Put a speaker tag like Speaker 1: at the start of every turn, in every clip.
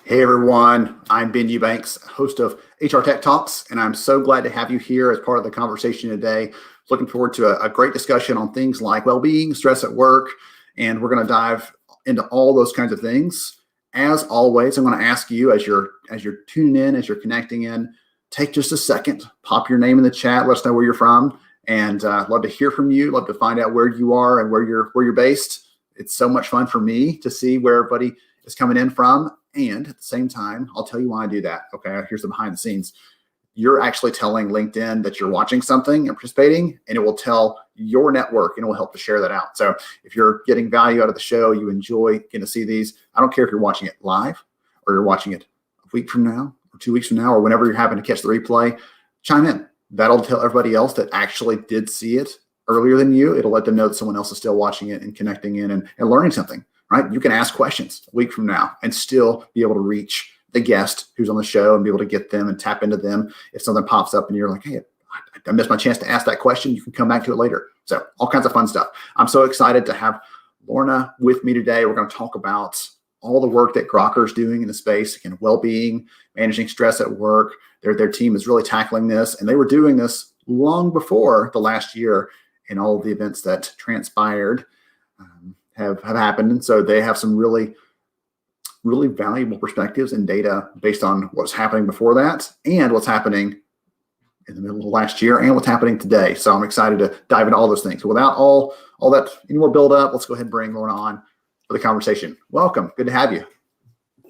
Speaker 1: Hey everyone, I'm Ben Eubanks, host of HR Tech Talks, and I'm so glad to have you here as part of the conversation today. Looking forward to a great discussion on things like well-being, stress at work, and we're going to dive into all those kinds of things. As always, I'm going to ask you as you're tuning in, as you're connecting in, take just a second, pop your name in the chat, let us know where you're from, and love to hear from you. Love to find out where you are and where you're based. It's so much fun for me to see where everybody is coming in from. And at the same time, I'll tell you why I do that. Okay, here's the behind the scenes. You're actually telling LinkedIn that you're watching something and participating, and it will tell your network and it will help to share that out. So if you're getting value out of the show, you enjoy getting to see these, I don't care if you're watching it live or you're watching it a week from now or 2 weeks from now or whenever you're having to catch the replay, chime in. That'll tell everybody else that actually did see it earlier than you. It'll let them know that someone else is still watching it and connecting in and learning something. Right? You can ask questions a week from now and still be able to reach the guest who's on the show and be able to get them and tap into them. If something pops up and you're like, hey, I missed my chance to ask that question, you can come back to it later. So all kinds of fun stuff. I'm so excited to have Lorna with me today. We're going to talk about all the work that Grokker is doing in the space, again, well-being, managing stress at work. Their team is really tackling this, and they were doing this long before the last year and all of the events that transpired. Have happened. And so they have some really valuable perspectives and data based on what's happening before that and what's happening in the middle of last year and what's happening today. So I'm excited to dive into all those things. So without all that any more build up, let's go ahead and bring Lorna on for the conversation. Welcome. Good to have you.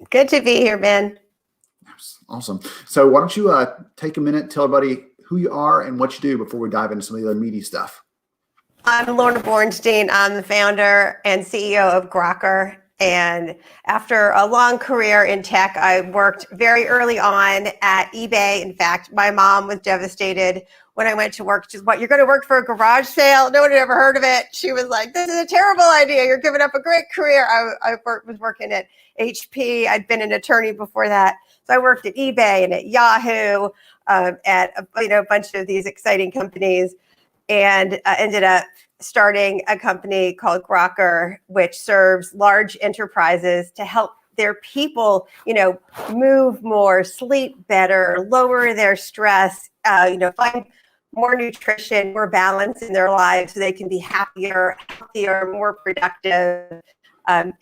Speaker 2: Good to be here, Ben.
Speaker 1: Awesome. So why don't you take a minute, tell everybody who you are and what you do before we dive into some of the other meaty stuff.
Speaker 2: I'm Lorna Borenstein. I'm the founder and CEO of Grokker. And after a long career in tech, I worked very early on at eBay. In fact, my mom was devastated when I went to work. She's, what, you're going to work for a garage sale? No one had ever heard of it. She was like, this is a terrible idea. You're giving up a great career. I was working at HP. I'd been an attorney before that. So I worked at eBay and at Yahoo, at a bunch of these exciting companies. And ended up starting a company called Grokker, which serves large enterprises to help their people, move more, sleep better, lower their stress, find more nutrition, more balance in their lives so they can be happier, healthier, more productive, and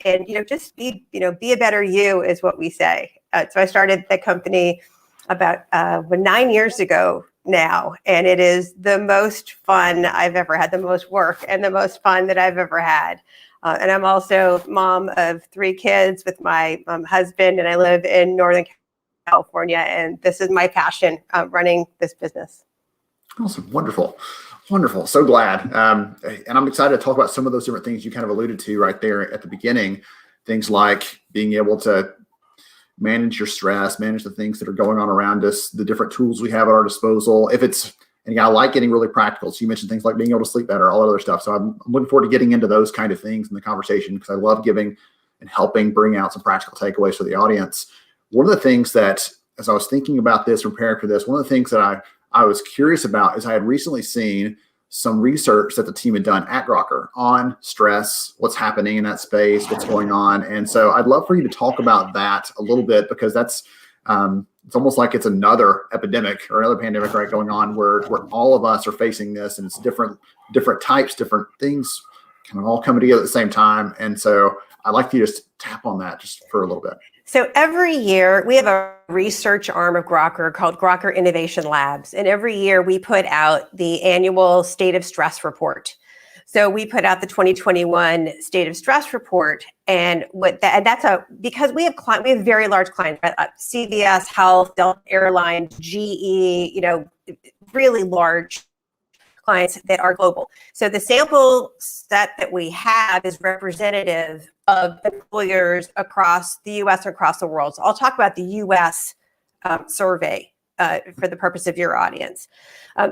Speaker 2: just be a better you is what we say. So I started the company about 9 years ago now, and it is the most fun I've ever had, the most work and the most fun that I've ever had. And I'm also mom of 3 kids with my husband, and I live in Northern California, and this is my passion, running this business.
Speaker 1: Awesome. Wonderful. So glad. And I'm excited to talk about some of those different things you kind of alluded to right there at the beginning. Things like being able to manage your stress, manage the things that are going on around us, the different tools we have at our disposal. And I like getting really practical. So you mentioned things like being able to sleep better, all that other stuff. So I'm looking forward to getting into those kind of things in the conversation because I love giving and helping bring out some practical takeaways for the audience. One of the things that, as I was thinking about this, preparing for this, one of the things that I was curious about is I had recently seen some research that the team had done at Grokker on stress, what's happening in that space, what's going on. And so I'd love for you to talk about that a little bit because that's it's almost like it's another epidemic or another pandemic right going on where all of us are facing this, and it's different types, different things kind of all coming together at the same time. And so I'd like you to just tap on that just for a little bit.
Speaker 2: So every year we have a research arm of Grokker called Grokker Innovation Labs. And every year we put out the annual State of Stress report. So we put out the 2021 State of Stress report. And because we have very large clients, right? CVS Health, Delta Airlines, GE, really large clients that are global. So the sample set that we have is representative of employers across the U.S. and across the world. So I'll talk about the U.S. Survey for the purpose of your audience.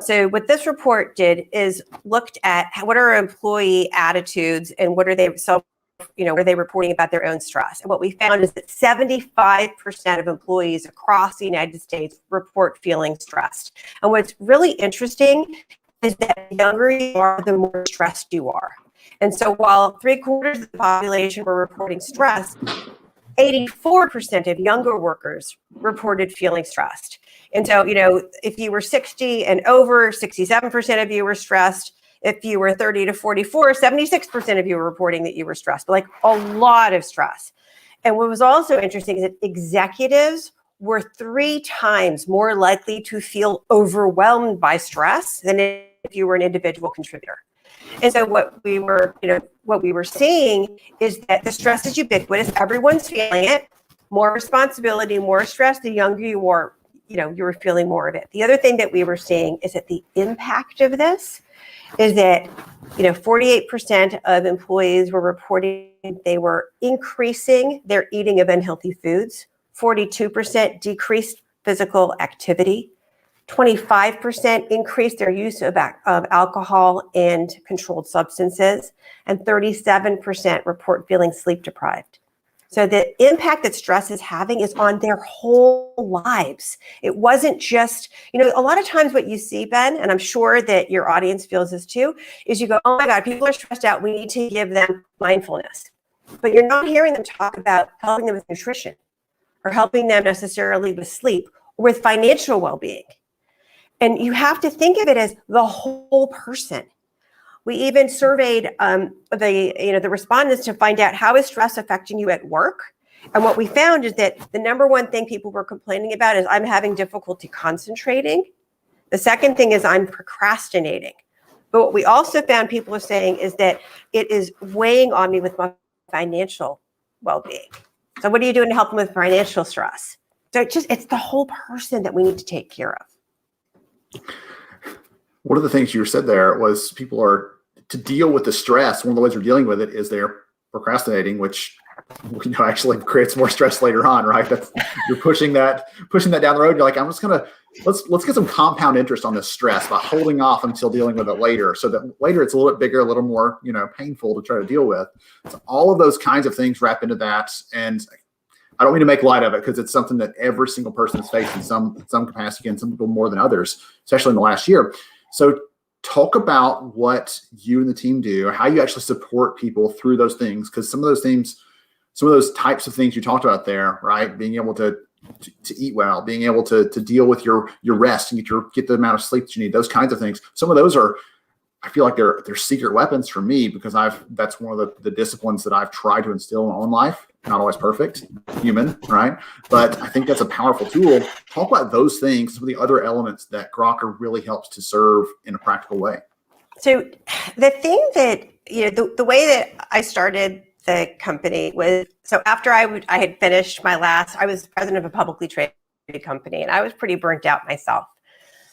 Speaker 2: So what this report did is looked at what are employee attitudes and what are they reporting about their own stress. And what we found is that 75% of employees across the United States report feeling stressed. And what's really interesting is that the younger you are, the more stressed you are. And so while 3/4 of the population were reporting stress, 84% of younger workers reported feeling stressed. And so, if you were 60 and over, 67% of you were stressed. If you were 30 to 44, 76% of you were reporting that you were stressed, but like a lot of stress. And what was also interesting is that executives were 3 times more likely to feel overwhelmed by stress than if you were an individual contributor. And so what we were seeing is that the stress is ubiquitous. Everyone's feeling it. More responsibility, more stress, the younger you were, you were feeling more of it. The other thing that we were seeing is that the impact of this is that, 48% of employees were reporting they were increasing their eating of unhealthy foods, 42% decreased physical activity, 25% increased their use of alcohol and controlled substances, and 37% report feeling sleep deprived. So the impact that stress is having is on their whole lives. It wasn't just, a lot of times what you see, Ben, and I'm sure that your audience feels this too, is you go, oh my God, people are stressed out. We need to give them mindfulness. But you're not hearing them talk about helping them with nutrition or helping them necessarily with sleep or with financial well-being. And you have to think of it as the whole person. We even surveyed the respondents to find out how is stress affecting you at work. And what we found is that the number one thing people were complaining about is I'm having difficulty concentrating. The second thing is I'm procrastinating. But what we also found people are saying is that it is weighing on me with my financial well-being. So what are you doing to help them with financial stress? So it's the whole person that we need to take care of.
Speaker 1: One of the things you said there was people are, to deal with the stress, one of the ways they're dealing with it is they're procrastinating, which actually creates more stress later on, right? You're pushing that down the road. You're like, I'm just gonna let's get some compound interest on this stress by holding off until dealing with it later, so that later it's a little bit bigger, a little more painful to try to deal with. So all of those kinds of things wrap into that, and I don't mean to make light of it because it's something that every single person has faced in some capacity, and some people more than others, especially in the last year. So talk about what you and the team do, how you actually support people through those things, because some of those types of things you talked about there, right? Being able to eat well, being able to deal with your rest and get the amount of sleep that you need, those kinds of things. Some of those are, I feel like they're secret weapons for me, because that's one of the disciplines that I've tried to instill in my own life. Not always perfect, human, right? But I think that's a powerful tool. Talk about those things, some of the other elements that Grokker really helps to serve in a practical way.
Speaker 2: So the thing that, the way that I started the company was, so after I had finished I was president of a publicly traded company, and I was pretty burnt out myself.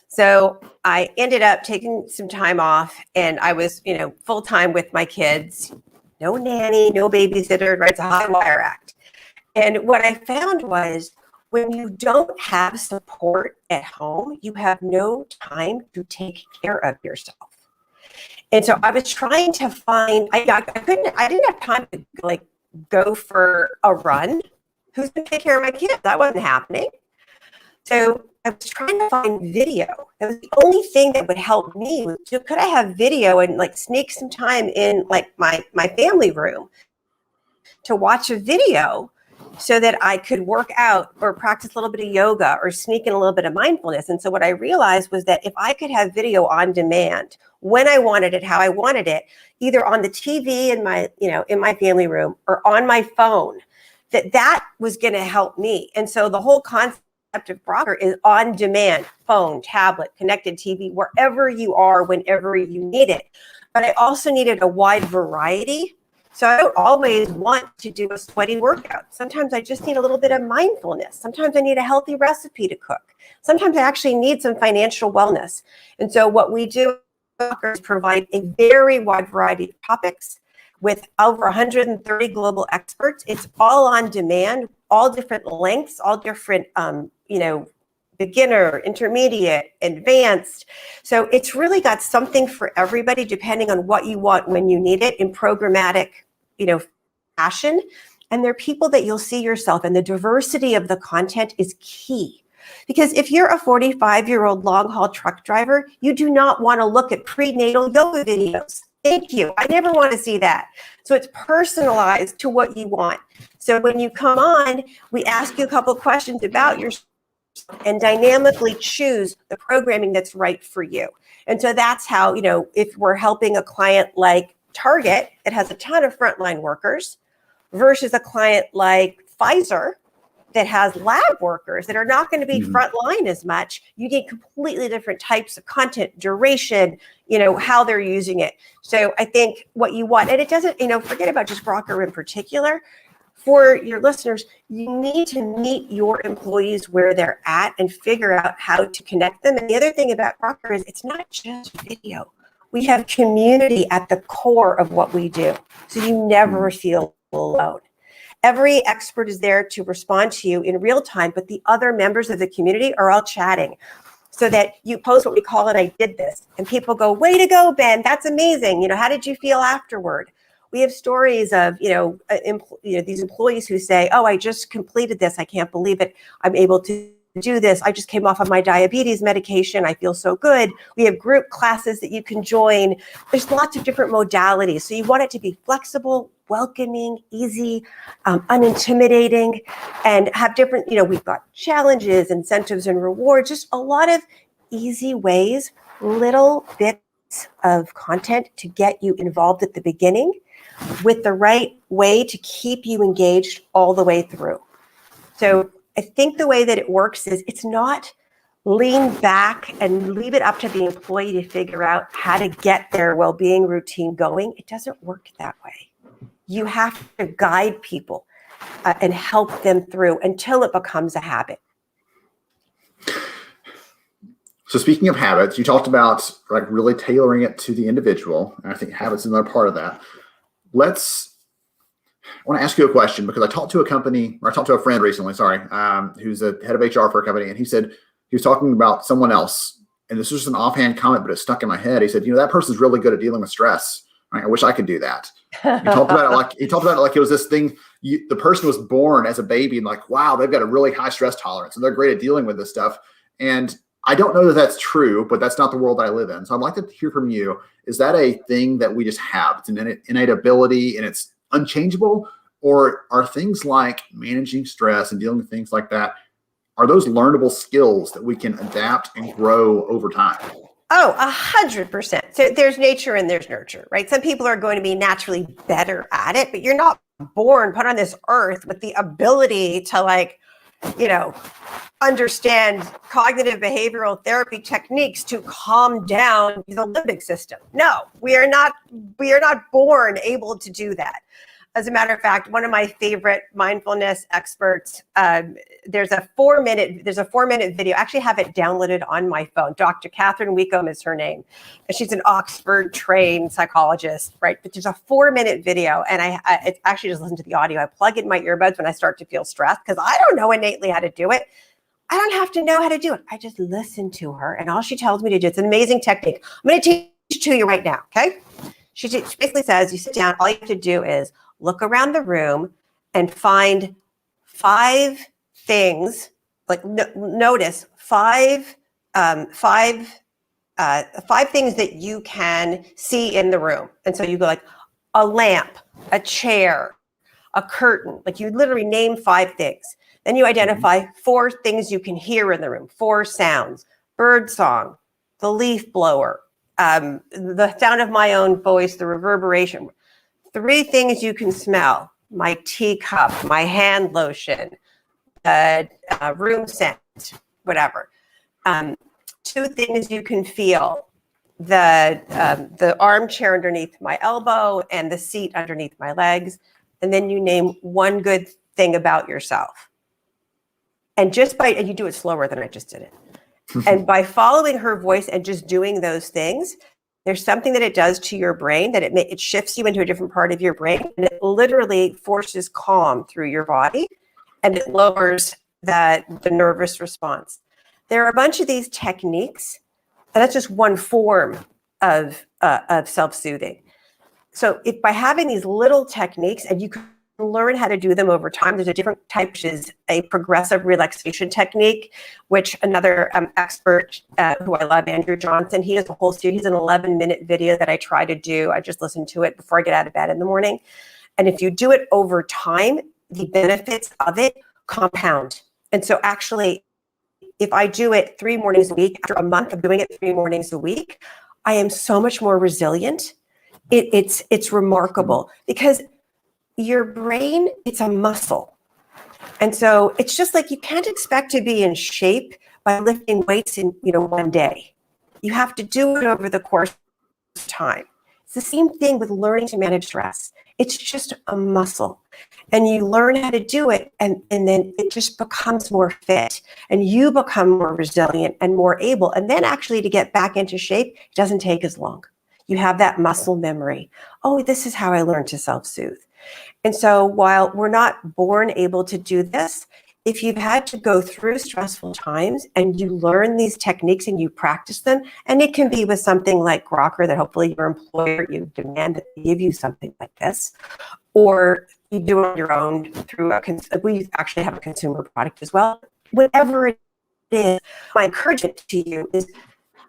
Speaker 2: So I ended up taking some time off, and I was, full-time with my kids. No nanny, no babysitter, right? It's a high wire act. And what I found was when you don't have support at home, you have no time to take care of yourself. And so I was trying to find, I didn't have time to go for a run. Who's going to take care of my kids? That wasn't happening. So I was trying to find video. That was the only thing that would help me. So could I have video and sneak some time in my family room to watch a video so that I could work out or practice a little bit of yoga or sneak in a little bit of mindfulness. And so what I realized was that if I could have video on demand when I wanted it, how I wanted it, either on the TV in my family room or on my phone, that was going to help me. And so the whole concept of Grokker is on demand, phone, tablet, connected TV, wherever you are, whenever you need it. But I also needed a wide variety. So I don't always want to do a sweaty workout. Sometimes I just need a little bit of mindfulness. Sometimes I need a healthy recipe to cook. Sometimes I actually need some financial wellness. And so what we do is provide a very wide variety of topics with over 130 global experts. It's all on demand, all different lengths, all different, beginner, intermediate, advanced. So it's really got something for everybody, depending on what you want when you need it in programmatic, fashion. And there are people that you'll see yourself, and the diversity of the content is key. Because if you're a 45-year-old long-haul truck driver, you do not want to look at prenatal yoga videos. thank you. I never want to see that. So it's personalized to what you want. So when you come on, we ask you a couple of questions about your and dynamically choose the programming that's right for you. And so that's how, if we're helping a client like Target, it has a ton of frontline workers versus a client like Pfizer that has lab workers that are not going to be frontline as much. You need completely different types of content, duration, how they're using it. So I think what you want, and it doesn't, forget about just Grokker in particular. For your listeners, you need to meet your employees where they're at and figure out how to connect them. And the other thing about Grokker is it's not just video. We have community at the core of what we do. So you never feel alone. Every expert is there to respond to you in real time, but the other members of the community are all chatting so that you post what we call it, I did this. And people go, way to go, Ben, that's amazing. How did you feel afterward? We have stories of, these employees who say, oh, I just completed this. I can't believe it. I'm able to do this. I just came off of my diabetes medication. I feel so good. We have group classes that you can join. There's lots of different modalities. So you want it to be flexible, welcoming, easy, unintimidating, and have different, we've got challenges, incentives, and rewards, just a lot of easy ways, little bits of content to get you involved at the beginning with the right way to keep you engaged all the way through. So I think the way that it works is it's not lean back and leave it up to the employee to figure out how to get their well-being routine going. It doesn't work that way. You have to guide people and help them through until it becomes a habit.
Speaker 1: So speaking of habits, you talked about really tailoring it to the individual. And I think habits is another part of that. I want to ask you a question because I talked to a friend recently, who's a head of HR for a company. And he said, he was talking about someone else. And this was just an offhand comment, but it stuck in my head. He said, that person's really good at dealing with stress. Right? I wish I could do that. He talked about it like it was this thing. The person was born as a baby and wow, they've got a really high stress tolerance and they're great at dealing with this stuff. And I don't know that that's true, but that's not the world I live in. So I'd like to hear from you. Is that a thing that we just have? It's an innate ability and it's unchangeable? Or are things like managing stress and dealing with things like that, are those learnable skills that we can adapt and grow over time?
Speaker 2: Oh, 100%. So there's nature and there's nurture, right? Some people are going to be naturally better at it, but you're not put on this earth with the ability to understand cognitive behavioral therapy techniques to calm down the limbic system. No, we are not born able to do that. As a matter of fact, one of my favorite mindfulness experts, there's a 4-minute video. I actually have it downloaded on my phone. Dr. Catherine Weecombe is her name. And she's an Oxford trained psychologist, right? But there's a 4-minute video. And it's actually just listen to the audio. I plug in my earbuds when I start to feel stressed because I don't know innately how to do it. I don't have to know how to do it. I just listen to her and all she tells me to do. It's an amazing technique. I'm going to teach it to you right now, okay? She basically says, you sit down, all you have to do is look around the room and find 5 things, notice 5 things that you can see in the room. And so you go a lamp, a chair, a curtain, you literally name 5 things. Then you identify 4 things you can hear in the room, 4 sounds, bird song, the leaf blower, the sound of my own voice, the reverberation. 3 things you can smell, my teacup, my hand lotion, room scent, whatever. 2 things you can feel, the armchair underneath my elbow and the seat underneath my legs. And then you name 1 good thing about yourself. And and you do it slower than I just did it. And by following her voice and just doing those things, there's something that it does to your brain that it shifts you into a different part of your brain, and it literally forces calm through your body, and it lowers the nervous response. There are a bunch of these techniques, and that's just one form of self-soothing. So if by having these little techniques, and you could learn how to do them over time. There's a different type, which is a progressive relaxation technique, which another expert who I love, Andrew Johnson, he has a whole series, an 11-minute video that I try to do. I just listen to it before I get out of bed in the morning. And if you do it over time, the benefits of it compound. And so actually, if I do it 3 mornings a week, after a month of doing it 3 mornings a week, I am so much more resilient. It's remarkable, because your brain, it's a muscle. And so it's just like, you can't expect to be in shape by lifting weights in, one day. You have to do it over the course of time. It's the same thing with learning to manage stress. It's just a muscle, and you learn how to do it, and then it just becomes more fit, and you become more resilient and more able. And then actually to get back into shape, it doesn't take as long. You have that muscle memory. Oh, this is how I learned to self-soothe. And so while we're not born able to do this, if you've had to go through stressful times and you learn these techniques and you practice them, and it can be with something like Grokker that hopefully your employer, you demand that they give you something like this, or you do it on your own through we actually have a consumer product as well. Whatever it is, my encouragement to you is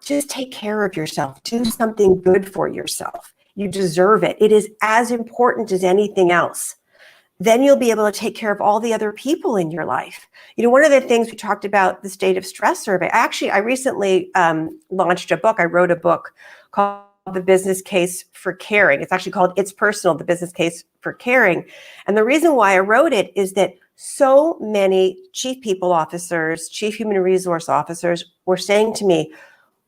Speaker 2: just take care of yourself. Do something good for yourself. You deserve it. It is as important as anything else. Then you'll be able to take care of all the other people in your life. One of the things we talked about, the state of stress survey. Actually, I recently launched a book. I wrote a book called The Business Case for Caring. It's actually called It's Personal, The Business Case for Caring. And the reason why I wrote it is that so many chief people officers, chief human resource officers were saying to me,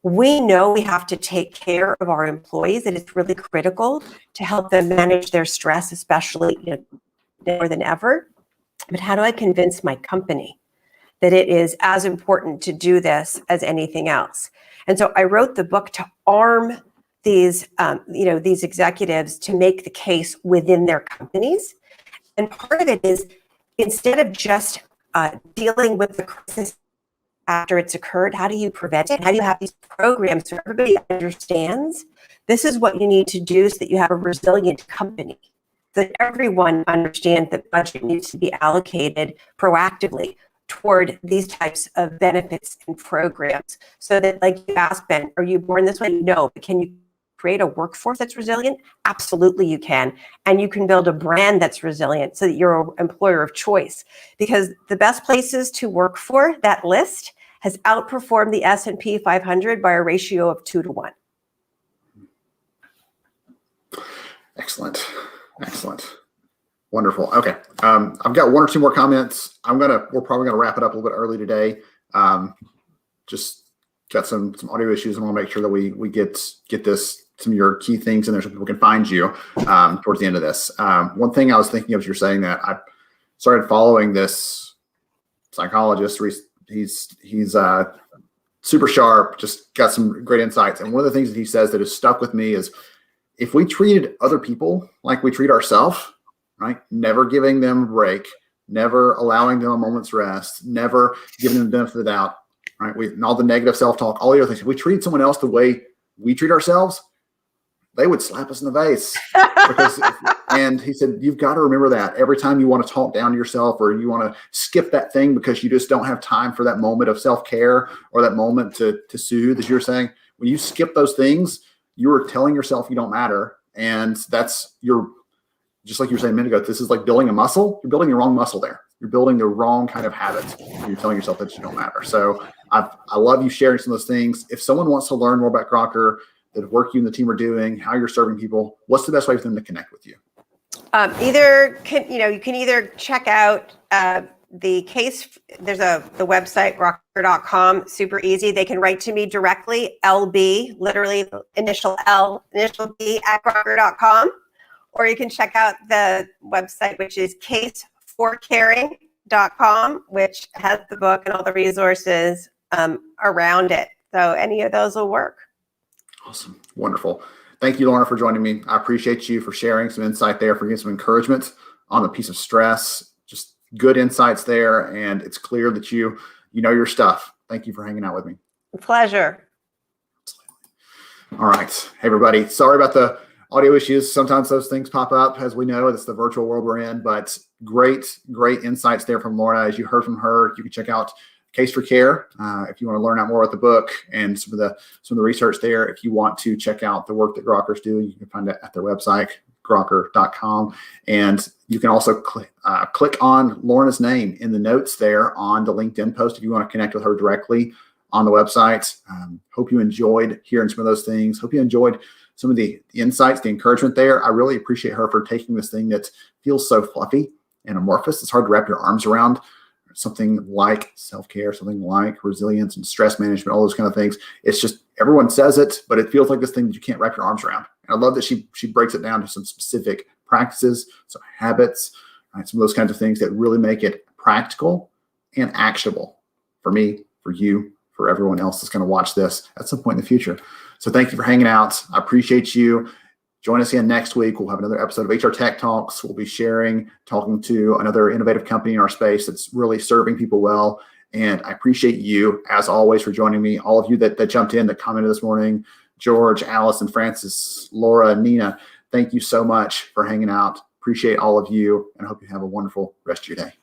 Speaker 2: we know we have to take care of our employees, and it's really critical to help them manage their stress, especially more than ever. But how do I convince my company that it is as important to do this as anything else? And so I wrote the book to arm these executives to make the case within their companies. And part of it is, instead of just dealing with the crisis after it's occurred, how do you prevent it? How do you have these programs so everybody understands this is what you need to do so that you have a resilient company, that everyone understands that budget needs to be allocated proactively toward these types of benefits and programs, so that, like you asked, Ben, are you born this way? No, but can you create a workforce that's resilient? Absolutely you can. And you can build a brand that's resilient so that you're an employer of choice. Because the best places to work for, that list has outperformed the S&P 500 by a ratio of 2 to 1.
Speaker 1: Excellent. Wonderful. Okay. I've got 1 or 2 more comments. We're probably gonna wrap it up a little bit early today. Just got some audio issues, and we'll make sure that we get this, some of your key things in there so people can find you towards the end of this. One thing I was thinking of, you're saying that I started following this psychologist. He's super sharp, just got some great insights. And one of the things that he says that has stuck with me is, if we treated other people like we treat ourselves, right? Never giving them a break, never allowing them a moment's rest, never giving them the benefit of the doubt, right? And all the negative self-talk, all the other things. If we treat someone else the way we treat ourselves, they would slap us in the face. And he said, you've got to remember that every time you want to talk down to yourself, or you want to skip that thing because you just don't have time for that moment of self-care or that moment to soothe, as you're saying, when you skip those things, you're telling yourself you don't matter. And just like you were saying a minute ago, this is like building a muscle. You're building the wrong muscle there. You're building the wrong kind of habits. You're telling yourself that you don't matter. So I love you sharing some of those things. If someone wants to learn more about Grokker, the work you and the team are doing, how you're serving people, what's the best way for them to connect with you?
Speaker 2: You can either check out the case. There's the website, grokker.com, super easy. They can write to me directly, LB, literally initial L, initial B, at grokker.com. Or you can check out the website, which is caseforcaring.com, which has the book and all the resources around it. So any of those will work.
Speaker 1: Awesome. Wonderful. Thank you, Lorna, for joining me. I appreciate you for sharing some insight there, for getting some encouragement on the piece of stress. Just good insights there. And it's clear that you know your stuff. Thank you for hanging out with me.
Speaker 2: Pleasure.
Speaker 1: All right. Hey, everybody. Sorry about the audio issues. Sometimes those things pop up, as we know. It's the virtual world we're in, but great insights there from Lorna. As you heard from her, you can check out Case for Care if you want to learn out more about the book and some of the research there. If you want to check out the work that Grokker's do, you can find it at their website, grokker.com. And you can also click on Lorna's name in the notes there on the LinkedIn post if you want to connect with her directly on the website. Hope you enjoyed hearing some of those things. Hope you enjoyed some of the insights, the encouragement there. I really appreciate her for taking this thing that feels so fluffy and amorphous. It's hard to wrap your arms around. Something like self-care, something like resilience and stress management, all those kind of things. It's just, everyone says it, but it feels like this thing that you can't wrap your arms around. And I love that she breaks it down to some specific practices, some habits, right, some of those kinds of things that really make it practical and actionable for me, for you, for everyone else that's going to watch this at some point in the future. So thank you for hanging out. I appreciate you. Join us again next week. We'll have another episode of HR Tech Talks. We'll be talking to another innovative company in our space that's really serving people well. And I appreciate you, as always, for joining me. All of you that jumped in, that commented this morning, George, Allison, Francis, Laura, Nina, thank you so much for hanging out. Appreciate all of you, and I hope you have a wonderful rest of your day.